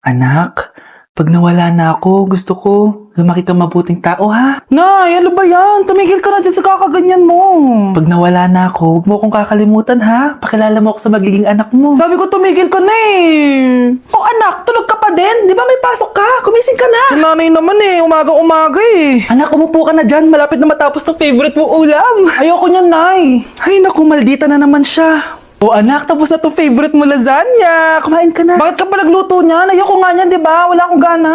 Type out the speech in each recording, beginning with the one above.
Anak, pag nawala na ako, gusto ko lumaki kang mabuting tao, ha? Nay, ano ba yan? Tumigil ka na dyan sa kakaganyan mo. Pag nawala na ako, huwag mo akong kakalimutan, ha? Pakilala mo ako sa magiging anak mo. Sabi ko tumigil ka na eh. Oh anak, tulog ka pa din? Di ba may pasok ka? Kumising ka na. Si nanay naman eh, umaga eh. Anak, umupo ka na dyan. Malapit na matapos ng favorite mo ulam. Ayoko niyan, Nay. Ay naku, maldita na naman siya. Oh anak, tapos na to favorite mo lasagna. Kumain ka na. Bakit ka pa nagluto niyan? Ayoko nga niyan, di ba? Wala akong gana.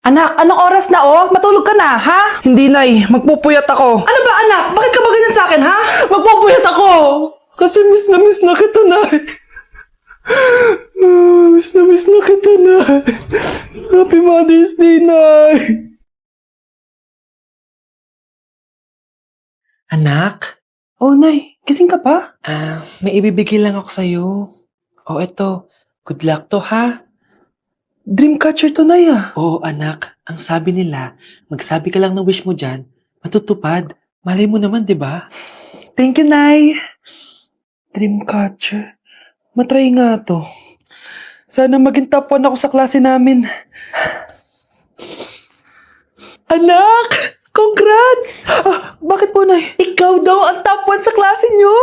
Anak, anong oras na oh? Matulog ka na, ha? Hindi, Nay. Magpupuyat ako. Ano ba, anak? Bakit ka ba ganyan sa akin, ha? Magpupuyat ako! Kasi miss na kita, Nay. Miss na kita, Nay. Happy Mother's Day, Nay. Anak? Oh, Nay. Gising ka pa? May ibibigay lang ako sa'yo. Oh, eto. Good luck to, ha? Dreamcatcher to, Nay, ah. Oo, anak. Ang sabi nila, magsabi ka lang ng wish mo dyan, matutupad. Malay mo naman, di ba? Thank you, Nay. Dreamcatcher. Matry nga to. Sana maging top 1 ako sa klase namin. Anak! Congrats! Bakit po, Nay? Ikaw daw ang top 1 sa klase nyo!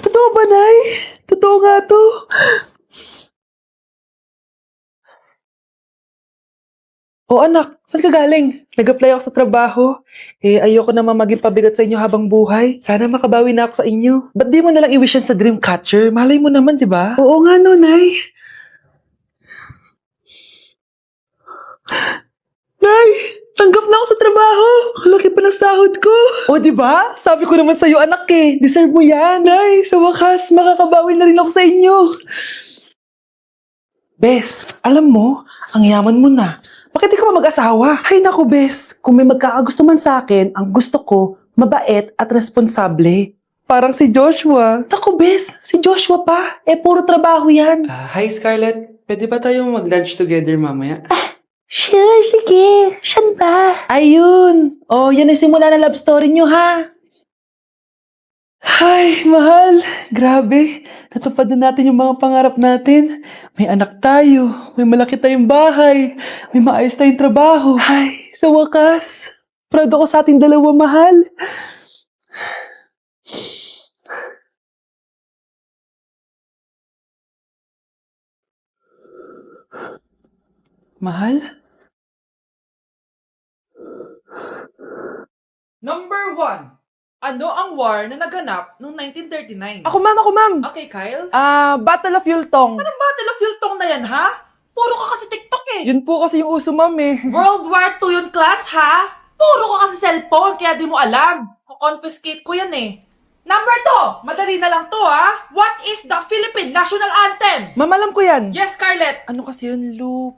Totoo ba, Nay? Totoo nga to. Oh, anak, saan ka galing? Nag-apply ako sa trabaho. Ayoko naman maging pabigat sa inyo habang buhay. Sana makabawi na ako sa inyo. Ba't di mo nalang i-wish yan sa Dreamcatcher? Malay mo naman, di ba? Oo nga, no, Nay. Nay! Tanggap na ako sa trabaho! Ang laki pa ng sahod ko! O, di ba? Sabi ko naman sa'yo, anak eh. Deserve mo yan. Nay, sa wakas, makakabawi na rin ako sa inyo. Bes, alam mo, ang yaman mo na. Bakit di ka pa mag-asawa? Ay naku, Bes. Kung may magkakagusto man sa akin, ang gusto ko, mabait at responsable. Parang si Joshua. Naku, Bes. Si Joshua pa. Puro trabaho yan. Hi Scarlett, pwede ba tayong mag-lunch together mamaya? Sure, sige. Siyan ba? Ayun. Oh, yan ay simula na love story nyo, ha? Ay, mahal. Grabe. Natupad na natin yung mga pangarap natin. May anak tayo. May malaki tayong bahay. May maayos tayong trabaho. Ay, sa wakas. Proud ako sa ating dalawa, mahal. Mahal? Number 1. Ano ang war na naganap noong 1939? Ako, ma'am. Okay, Kyle. Battle of Yultong. Anong Battle of Yultong na yan, ha? Puro ka kasi TikTok eh. Yun po kasi yung uso, ma'am eh. World War II yun, class, ha? Puro ka kasi cellphone, kaya di mo alam. Kukonfiscate ko yan eh. Number 2. Madali na lang to, ha? What is the Philippine National Anthem? Ma'am, alam ko yan. Yes, Scarlett. Ano kasi yun, Loop?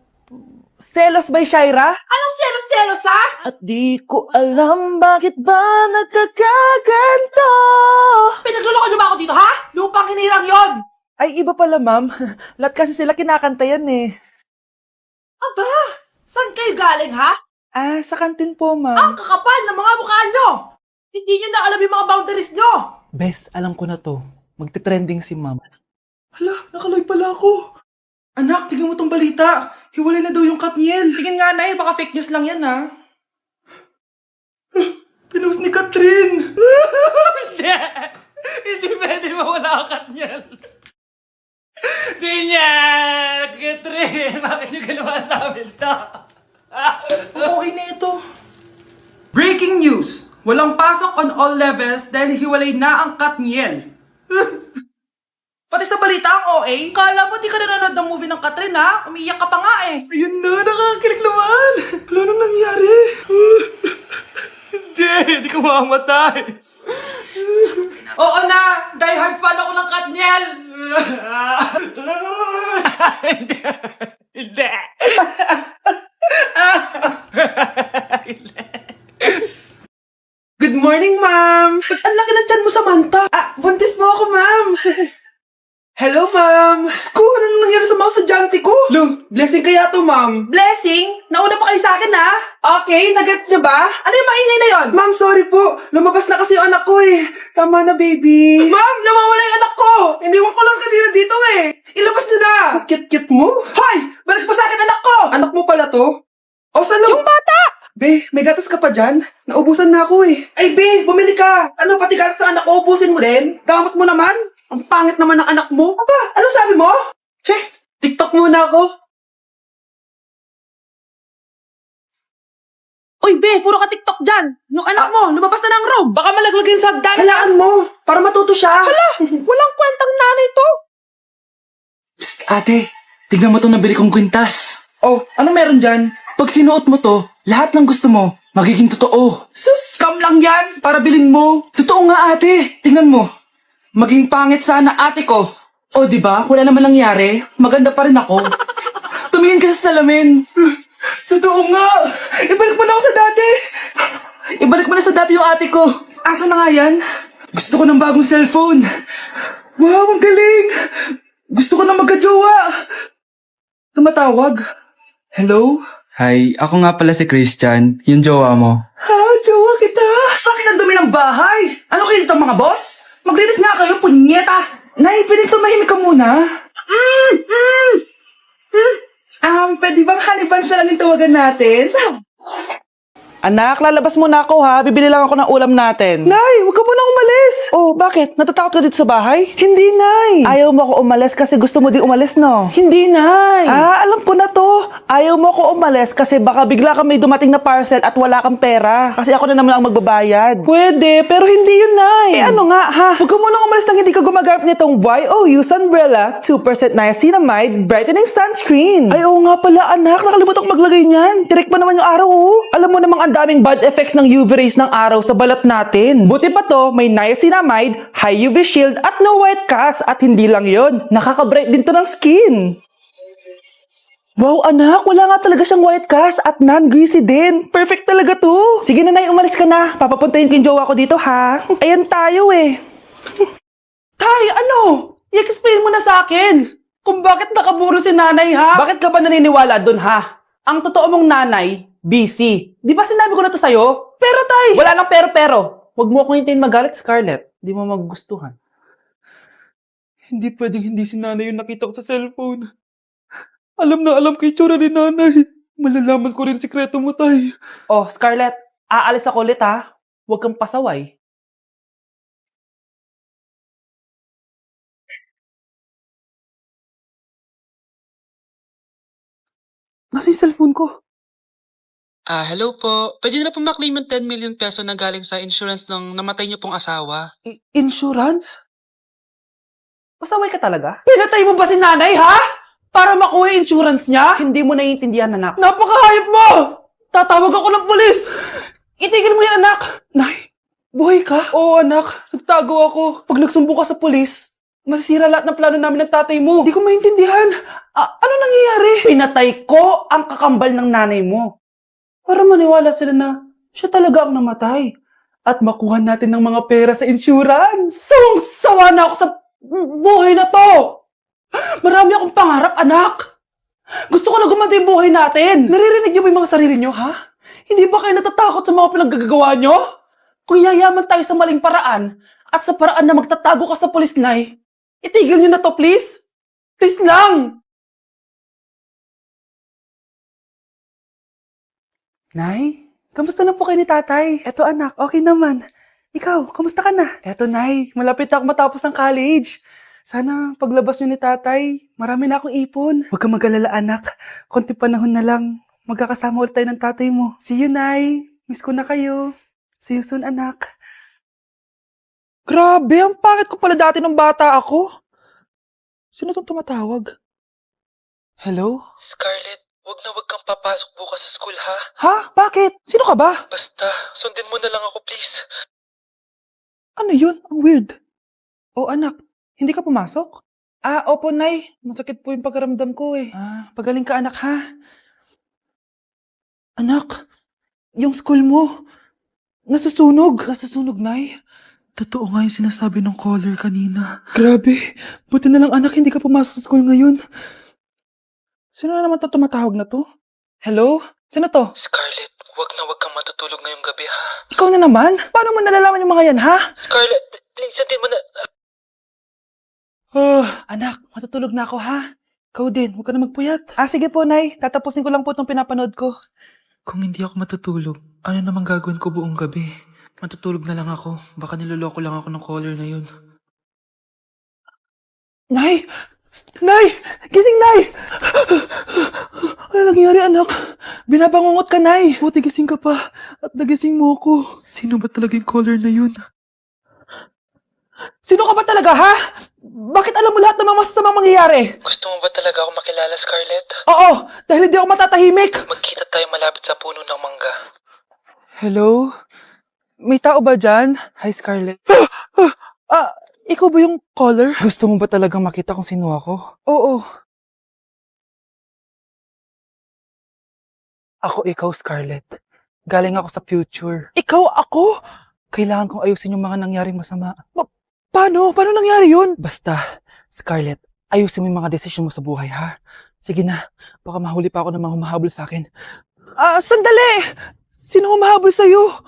Selos by Shaira? Anong selos-selos, ha? At di ko alam bakit ba nagkakaganto. Pinagluloko niyo ba ako dito, ha? Lupang hinirang yon. Ay, iba pala, ma'am. Lahat kasi sila kinakanta yan eh. Aba, saan kayo galing, ha? Sa kantin po, Ang ma'am. kakapal ng mga mukha nyo! Hindi nyo na alam yung mga boundaries nyo! Bes, alam ko na to. Magte-trending si ma'am. Hala, nakaloy pala ako. Anak, tingnan mo tong balita. Hiwalay na daw yung Katniel. Tingin nga, Nay. Baka fake news lang yan, ha? Pinost ni Catherine. Hindi! Hindi pwede mawala ang Katniel! Hindi niya! Catherine! Bakit nyo ginawa sa amin to? Okay na ito. Breaking news. Walang pasok on all levels dahil hiwalay na ang Katniel. Pati sa balita ang OA. Kala mo di ka nanonood ng movie ng Catherine, ha? Umiiyak ka pa nga eh! Ayun na, nakakakilig naman. Wala nang nangyari. Hindi ka mamamatay. Oo na! Die hard fan ako ng Katniel! Hindi! Hindi! Good morning, ma'am. Ba't ang laki ng tiyan mo, Samantha? Buntis mo ako, ma'am. Hello, ma'am. Sko, ano nangyari sa mga estudyante ko? Lo, Blessing kaya to, ma'am. Blessing? Nauna pa kayo sa akin, ha? Okay, nagets niyo ba? Ano yung maingay na yon? Ma'am, sorry po. Lumabas na kasi yung anak ko eh. Tama na, baby. Ma'am, nawawala yung anak ko. Iniwan ko lang kanina dito eh. Ilabas niyo na. Kit-kit mo? Hoy! Balik mo sa akin anak ko! Anak mo pala to? O, saan yung bata? Be, may gatas ka pa dyan? Naubusan na ako eh. Ay, Be, bumili ka. Ano, pati gatas sa anak ko, ubusin mo din? Gamot mo naman? Ang pangit naman ng anak mo. Aba, ano sabi mo? Che, TikTok muna ako. Uy, Be, puro ka TikTok dyan. Yung anak mo, lumabas na ng room. Baka malaglag yung sa hagdan. Hayaan mo, para matuto siya. Hala, walang kwentang nanay to. Psst, ate. Tignan mo itong nabili kong kwintas. Oh, ano meron dyan? Pag sinuot mo to, lahat ng gusto mo, magiging totoo. Sus, scam lang yan, para bilhin mo. Totoo nga, ate. Tingnan mo. Maging pangit sana ate ko. O, di ba? Wala naman nangyari. Maganda pa rin ako. Tumingin ka sa salamin. Totoo nga. Ibalik mo na ako sa dati. Ibalik mo na sa dati yung ate ko. Asa na nga yan? Gusto ko ng bagong cellphone. Wow, ang galing. Gusto ko na magka-jowa. Tumatawag. Hello? Hi, ako nga pala si Christian, yung jowa mo. Ha? Jowa kita? Bakit ang dumi ng bahay? Ano kayo dito mga boss? Maglinis nga kayo, punyeta! Nay, pwede tumahimik ka muna? Pwede bang honey bunch na lang yung tawagan natin? Anak, lalabas muna ako ha. Bibili lang ako ng ulam natin. Nay, huwag ka muna umalis! Oh, bakit? Natatakot ka dito sa bahay? Hindi, Nay! Ayaw mo ako umalis kasi gusto mo di umalis, no? Hindi, Nay! Alam ko na to. Ayaw mo ako umalis kasi baka bigla ka may dumating na parcel at wala kang pera. Kasi ako na naman ang magbabayad. Pwede, pero hindi yun, Nay! Ano nga, ha? Huwag ka muna umalis nang hindi ka gumagamit nitong YOU Sunbrella 2% Niacinamide Brightening Sunscreen. Ay, oo nga pala, anak. Nakalimutan ko maglagay niyan. Tirik pa naman yung araw, oh. Alam mo namang ang daming bad effects ng UV rays ng araw sa balat natin. Buti pa to, may niacinamide, high UV shield at no white cast. At hindi lang yon, nakaka-bright din to ng skin. Wow, anak, wala nga talaga siyang white cast at non-greasy din. Perfect talaga to. Sige na, Nay, umalis ka na. Papapuntahin ko yung jowa ko dito, ha? Ayan tayo eh. Tay, ano? I-explain mo na sa akin. Kung bakit nakaburo si nanay, ha? Bakit ka ba naniniwala dun, ha? Ang totoo mong nanay, busy. Di ba sinabi ko na to sa'yo? Pero, tay! Wala nang pero. Huwag mo akong hintayin magalit, Scarlett. Di mo magugustuhan. Hindi pwedeng hindi si nanay yung nakita ko sa cellphone. Alam na alam ko yung tsura ni nanay. Malalaman ko rin sikreto mo, tay. Oh, Scarlett, aalis ako ulit, ha? Huwag kang pasaway. Nasa yung cellphone ko? Hello po. Pwede na po maklaim yung 10 million peso na galing sa insurance ng namatay niyo pong asawa. Insurance? Pasaway ka talaga? Pinatay mo ba si nanay, ha? Para makuha yung insurance niya? Hindi mo naiintindihan, anak. Napakahayop mo! Tatawag ako ng pulis! Itigil mo yan, anak! Nay, buhay ka? Oo, anak. Nagtago ako. Pag nagsumbong ka sa pulis, masisira lahat ng plano namin ng tatay mo. Hindi ko maintindihan. Ano nangyayari? Pinatay ko ang kakambal ng nanay mo. Para maniwala sila na siya talaga ang namatay. At makuha natin ng mga pera sa insurance. Sawang-sawa na ako sa buhay na to! Marami akong pangarap, anak! Gusto ko na gumanda yung buhay natin! Naririnig niyo ba yung mga sarili niyo, ha? Hindi ba kayo natatakot sa mga pinaggagawa niyo? Kung yayaman tayo sa maling paraan at sa paraan na magtatago ka sa pulis, Nay, itigil niyo na to, please! Please lang! Nay, kamusta na po kayo ni tatay? Eto anak, okay naman. Ikaw, kamusta ka na? Eto Nay, malapit na ako matapos ng college. Sana paglabas niyo ni tatay, marami na akong ipon. Huwag kang mag-alala anak, konti panahon na lang. Magkakasama ulit tayo ng tatay mo. See you, Nay. Miss ko na kayo. See you soon, anak. Grabe, ang pangit ko pala dati nung bata ako. Sino tong tumatawag? Hello? Scarlett, wag kang papasok bukas sa school, ha? Ha? Bakit? Sino ka ba? Basta, sundin mo na lang ako, please. Ano yun? Ang weird. Oh, anak, hindi ka pumasok? Opo, Nay. Masakit po yung pagkaramdam ko eh. Pagaling ka, anak, ha? Anak, yung school mo, nasusunog. Nasusunog, Nay? Totoo nga yung sinasabi ng caller kanina. Grabe. Buti na lang, anak, hindi ka pumasok sa school ngayon. Sino na naman to tumatawag na to? Hello? Sino to? Scarlett, wag na wag kang matutulog ngayong gabi ha. Ikaw na naman? Paano mo nalalaman yung mga yan, ha? Scarlett, please, hindi mo na... Anak, matutulog na ako, ha? Ikaw din, huwag ka na magpuyat. Sige po, Nay. Tatapusin ko lang po itong pinapanood ko. Kung hindi ako matutulog, ano namang gagawin ko buong gabi? Matutulog na lang ako. Baka niloloko lang ako ng caller na yun. Nay! Nay! Gising, Nay! Ano nangyari, anak? Binabangungot ka, Nay. Buti gising ka pa. At nagising mo ako. Sino ba talaga yung caller na yun? Sino ka ba talaga, ha? Bakit alam mo lahat ng mga masasamang mangyayari? Gusto mo ba talaga ako makilala, Scarlett? Oo, dahil hindi ako matatahimik. Magkita tayo malapit sa puno ng mangga. Hello? May tao ba dyan? Hi, Scarlett. Ikaw ba yung caller? Gusto mo ba talagang makita kung sino ako? Oo. Ako ikaw, Scarlett. Galing ako sa future. Ikaw ako? Kailangan kong ayusin yung mga nangyaring masama. Paano? Paano nangyari yun? Basta, Scarlett, ayusin mo yung mga desisyon mo sa buhay, ha? Sige na, baka mahuli pa ako ng mga humahabol sa akin. Sandali! Sino humahabol sa'yo?